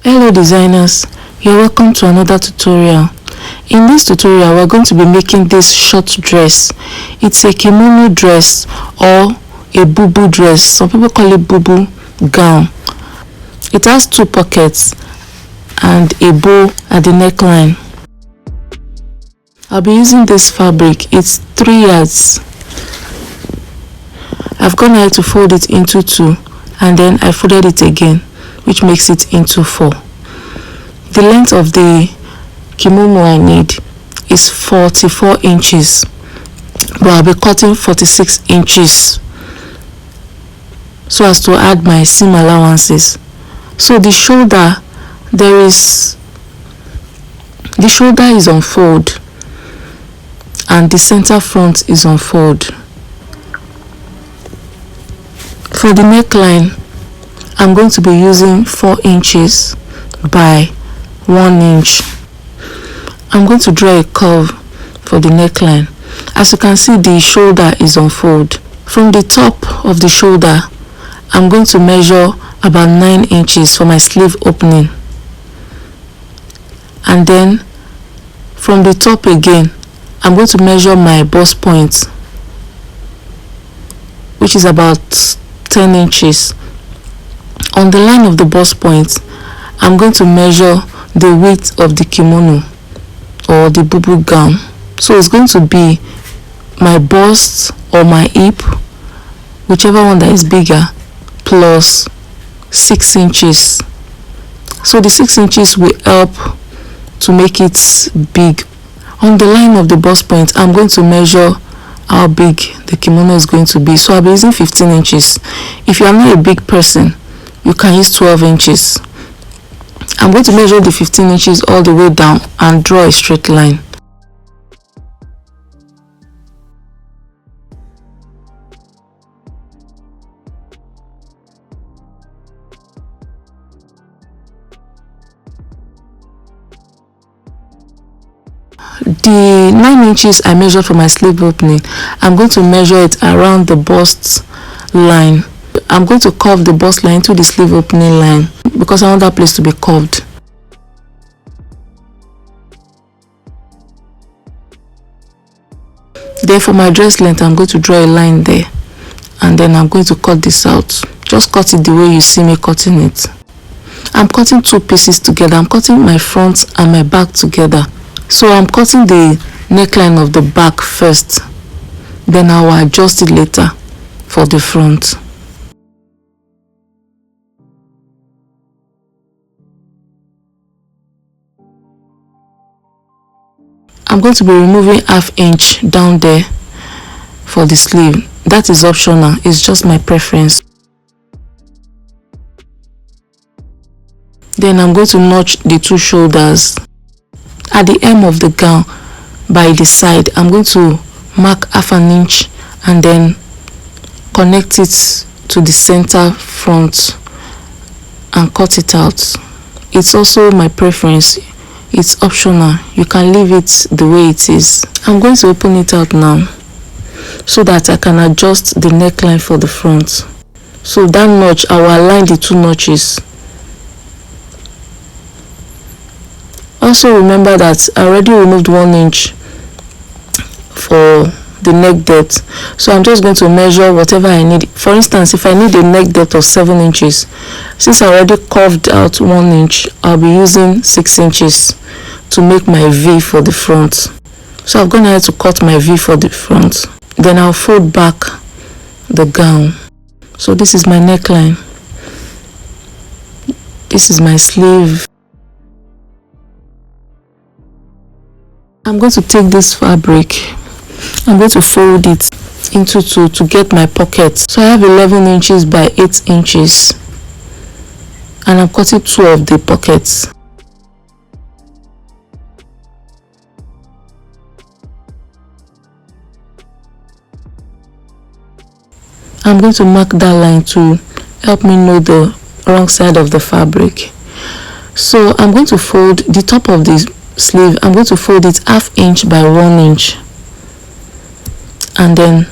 Hello designers, you're welcome to another tutorial. In this tutorial we're going to be making this short dress. It's a kimono dress or a bubu dress. Some people call it bubu gown. It has 2 pockets and a bow at the neckline. I'll be using this fabric. It's 3 yards. I've gone ahead to fold it into 2 and then I folded it again, which makes it into 4. The length of the kimono I need is 44 inches, but I'll be cutting 46 inches so as to add my seam allowances. So the shoulder is on fold and the center front is on fold. For the neckline, I'm going to be using 4 inches by 1 inch. I'm going to draw a curve for the neckline. As you can see, the shoulder is on fold. From the top of the shoulder, I'm going to measure about 9 inches for my sleeve opening. And then from the top again, I'm going to measure my bust point, which is about 10 inches. On the line of the bust point, I'm going to measure the width of the kimono or the bubu gown. So it's going to be my bust or my hip, whichever one that is bigger, plus 6 inches. So the 6 inches will help to make it big. On the line of the bust point, I'm going to measure how big the kimono is going to be. So I'll be using 15 inches. If you are not a big person, you can use 12 inches. I'm going to measure the 15 inches all the way down and draw a straight line. The 9 inches I measured for my sleeve opening, I'm going to measure it around the bust line. I'm going to curve the bust line to the sleeve opening line because I want that place to be curved. Then for my dress length, I'm going to draw a line there and then I'm going to cut this out. Just cut it the way you see me cutting it. I'm cutting 2 pieces together. I'm cutting my front and my back together. So I'm cutting the neckline of the back first, then I will adjust it later for the front. I'm going to be removing ½ inch down there for the sleeve. That is optional, it's just my preference. Then I'm going to notch the 2 shoulders. At the hem of the gown, by the side, I'm going to mark ½ inch and then connect it to the center front and cut it out. It's also my preference. It's optional. You can leave it the way it is. I'm going to open it out now so that I can adjust the neckline for the front. So that notch, I will align the 2 notches. Also remember that I already removed 1 inch for the neck depth. So I'm just going to measure whatever I need. For instance, if I need a neck depth of 7 inches, since I already curved out 1 inch, I'll be using 6 inches to make my V for the front. So I've gone ahead to cut my V for the front. Then I'll fold back the gown. So this is my neckline. This is my sleeve. I'm going to take this fabric, I'm going to fold it into 2 to get my pocket. So I have 11 inches by 8 inches and I'm cutting 2 of the pockets. I'm going to mark that line to help me know the wrong side of the fabric. So I'm going to fold the top of this sleeve. I'm going to fold it ½ inch by 1 inch and then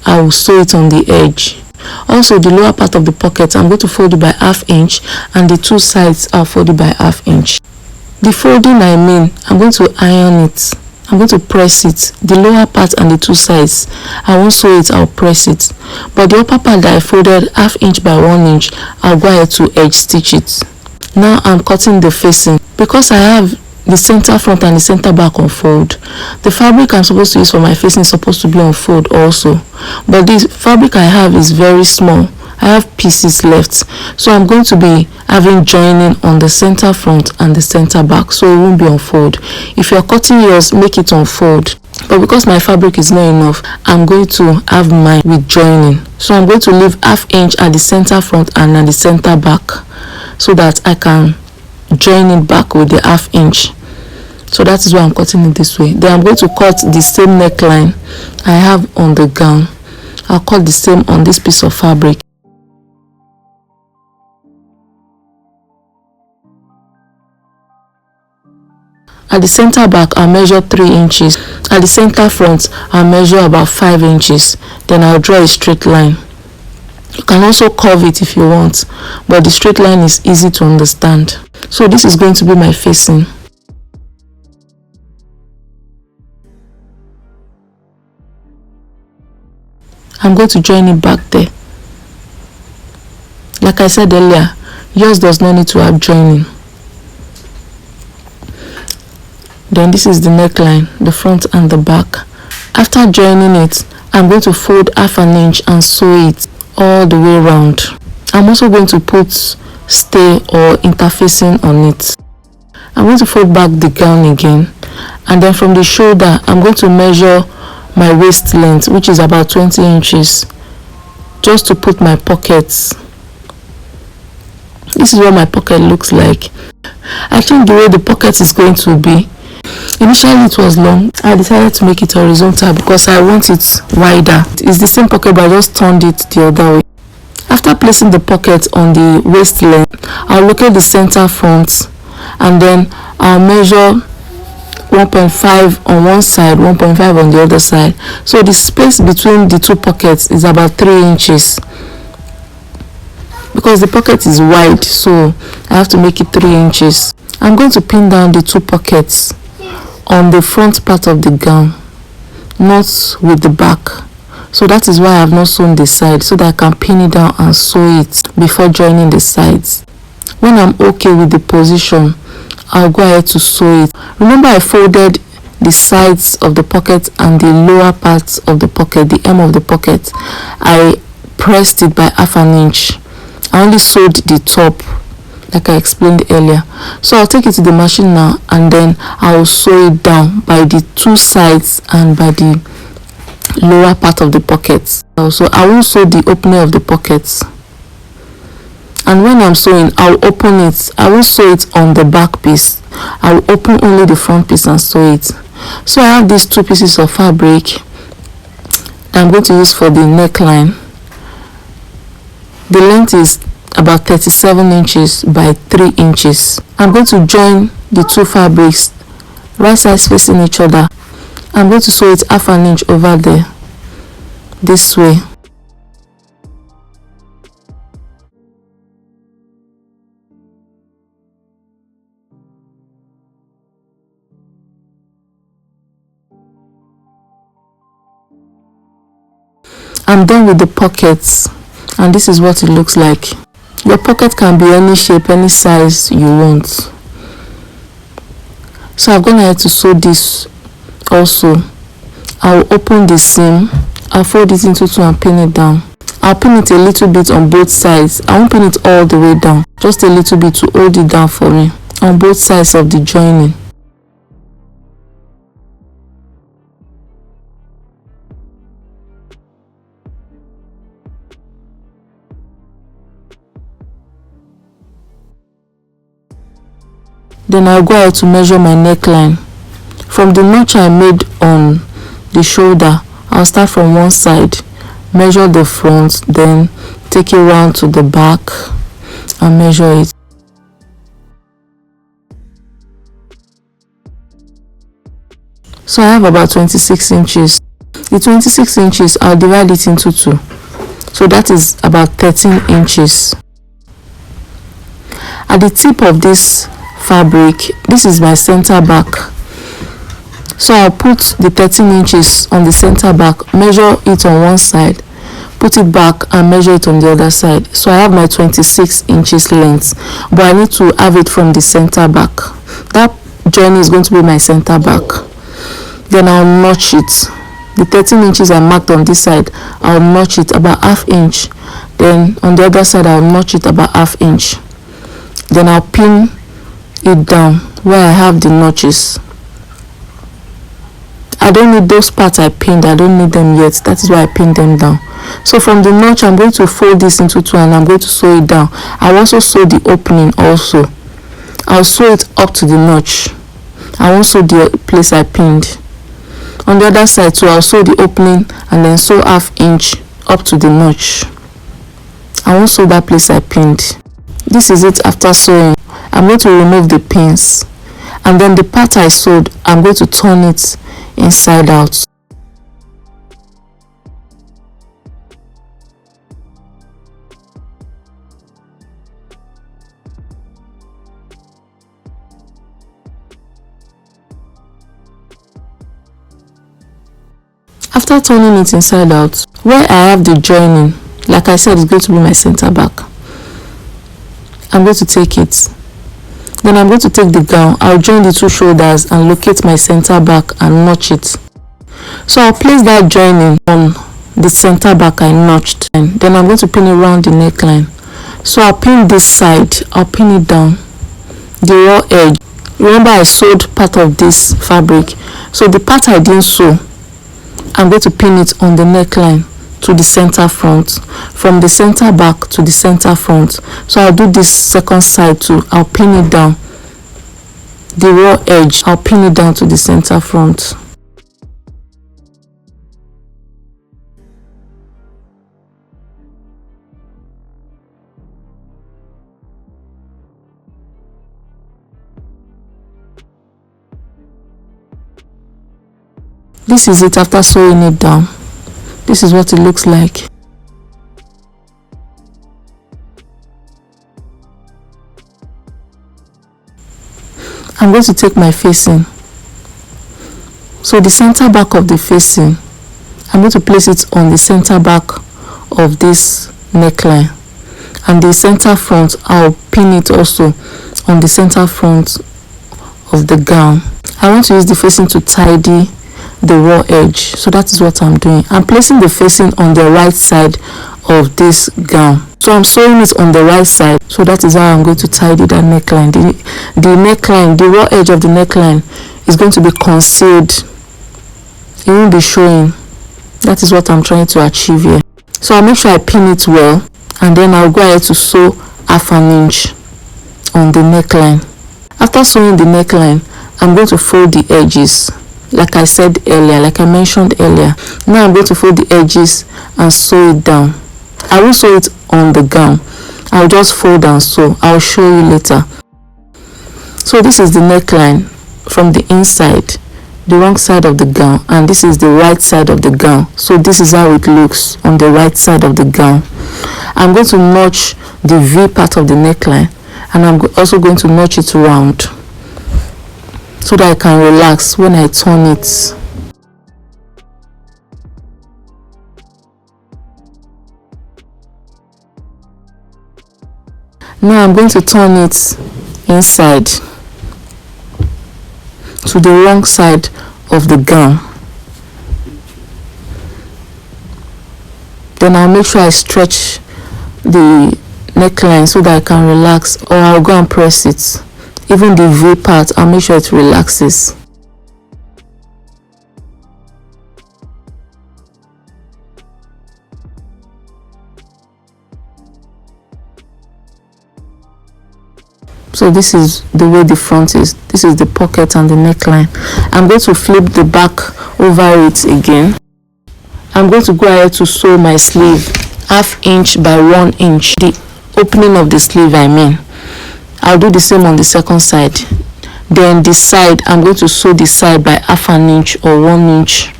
I will sew it on the edge. Also, the lower part of the pocket, I'm going to fold it by 1/2 inch, and the two sides are folded by 1/2 inch. The folding I mean, I'm going to iron it. I'm going to press it. The lower part and the two sides, I won't sew it, I'll press it. But the upper part that I folded 1/2 inch by 1 inch, I'll go ahead to edge stitch it. Now I'm cutting the facing. Because I have the center front and the center back on fold, the fabric I'm supposed to use for my facing is supposed to be on fold also. But the fabric I have is very small. I have pieces left, so I'm going to be having joining on the center front and the center back, so it won't be on fold. If you're cutting yours, make it on fold. But because my fabric is not enough, I'm going to have mine with joining. So I'm going to leave 1/2 inch at the center front and at the center back, so that I can join it back with the 1/2 inch. So that is why I'm cutting it this way. Then I'm going to cut the same neckline I have on the gown. I'll cut the same on this piece of fabric. At the center back, I'll measure 3 inches. At the center front, I'll measure about 5 inches. Then I'll draw a straight line. You can also curve it if you want, but the straight line is easy to understand. So this is going to be my facing. I'm going to join it back there. Like I said earlier, yours does not need to have joining. Then this is the neckline, the front and the back. After joining it, I'm going to fold 1/2 inch and sew it all the way around. I'm also going to put stay or interfacing on it. I'm going to fold back the gown again, and then from the shoulder, I'm going to measure my waist length, which is about 20 inches, just to put my pockets. This is what my pocket looks like. I think the way the pocket is going to be, initially it was long. I decided to make it horizontal because I want it wider. It's the same pocket, but I just turned it the other way. After placing the pocket on the waist length, I'll locate the center front, and then I'll measure 1.5 on one side, 1.5 on the other side. So the space between the two pockets is about 3 inches. Because the pocket is wide, so I have to make it 3 inches. I'm going to pin down the two pockets on the front part of the gown, not with the back. So that is why I have not sewn the side, so that I can pin it down and sew it before joining the sides. When I'm okay with the position, I'll go ahead to sew it. Remember, I folded the sides of the pocket and the lower parts of the pocket, the hem of the pocket. I pressed it by 1/2 inch. I only sewed the top, like I explained earlier. So I'll take it to the machine now, and then I'll sew it down by the two sides and by the lower part of the pockets. Also, I will sew the opening of the pockets. And when I'm sewing, I'll open it. I won't sew it on the back piece. I will open only the front piece and sew it. So I have these two pieces of fabric that I'm going to use for the neckline. The length is about 37 inches by 3 inches. I'm going to join the two fabrics, right sides facing each other. I'm going to sew it 1/2 inch over there, this way. I'm done with the pockets, and this is what it looks like. Your pocket can be any shape, any size you want. So I've gone ahead to sew this also. I'll open the seam, I'll fold it into two and pin it down. I'll pin it a little bit on both sides. I won't pin it all the way down, just a little bit to hold it down for me on both sides of the joining. Then I'll go ahead to measure my neckline. From the notch I made on the shoulder, I'll start from one side, measure the front, then take it round to the back and measure it. So I have about 26 inches. The 26 inches, I'll divide it into two. So that is about 13 inches. At the tip of this fabric, this is my center back. So I'll put the 13 inches on the center back, measure it on one side, put it back and measure it on the other side. So I have my 26 inches length, but I need to have it from the center back. That joining is going to be my center back. Then I'll notch it. The 13 inches I marked on this side, I'll notch it about ½ inch. Then on the other side, I'll notch it about ½ inch. Then I'll pin it down where I have the notches. I don't need those parts I pinned, I don't need them yet. That is why I pinned them down. So from the notch, I'm going to fold this into two and I'm going to sew it down. I'll also sew the opening also. I'll sew it up to the notch. I won't sew the place I pinned. On the other side too, I'll sew the opening and then sew ½ inch up to the notch. I won't sew that place I pinned. This is it after sewing. I'm going to remove the pins. And then the part I sewed, I'm going to turn it inside out. After turning it inside out, where I have the joining, like I said, it's going to be my center back. I'm going to take it. Then I'm going to take the gown. I'll join the two shoulders and locate my center back and notch it. So I'll place that joining on the center back I notched. And then I'm going to pin it around the neckline. So I'll pin this side. I'll pin it down. The raw edge. Remember I sewed part of this fabric. So the part I didn't sew, I'm going to pin it on the neckline to the center front, from the center back to the center front. So I'll do this second side too. I'll pin it down. The raw edge, I'll pin it down to the center front. This is it after sewing it down. This is what it looks like. I'm going to take my facing. So the center back of the facing, I'm going to place it on the center back of this neckline. And the center front, I'll pin it also on the center front of the gown. I want to use the facing to tidy the raw edge, so that is what I'm doing. I'm placing the facing on the right side of this gown, so I'm sewing it on the right side. So that is how I'm going to tidy that neckline. The neckline, the raw edge of the neckline is going to be concealed. It won't be showing. That is what I'm trying to achieve here. So I'll make sure I pin it well, and then I'll go ahead to sew ½ inch on the neckline. After sewing the neckline, I'm going to fold the edges. Like I said earlier, like I mentioned earlier. Now I'm going to fold the edges and sew it down. I will sew it on the gown. I'll just fold and sew. I'll show you later. So this is the neckline from the inside, the wrong side of the gown, and this is the right side of the gown. So this is how it looks on the right side of the gown. I'm going to notch the V part of the neckline, and I'm also going to notch it round, so that I can relax when I turn it. Now I'm going to turn it inside to the wrong side of the gown. Then I'll make sure I stretch the neckline so that I can relax, or I'll go and press it. Even the V part, I'll make sure it relaxes. So this is the way the front is. This is the pocket and the neckline. I'm going to flip the back over it again. I'm going to go ahead to sew my sleeve ½ inch by 1 inch. The opening of the sleeve, I mean. I'll do the same on the second side. Then the side, I'm going to sew the side by ½ inch or 1 inch.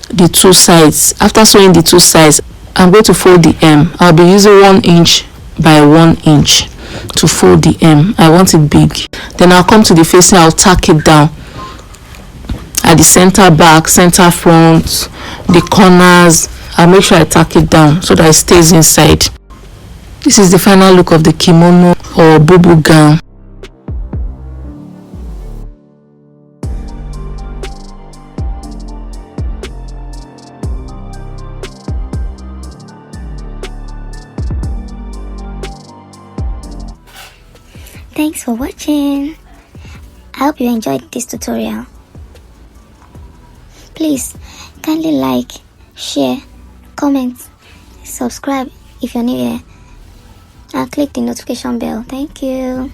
The two sides. After sewing the two sides, I'm going to fold the hem. I'll be using 1 inch by 1 inch to fold the hem. I want it big. Then I'll come to the facing. I'll tack it down at the center back, center front, the corners. I'll make sure I tack it down so that it stays inside. This is the final look of the kimono or bubu gown. Thanks for watching. I hope you enjoyed this tutorial. Please kindly like, share, comment, subscribe if you're new here, and click the notification bell. Thank you.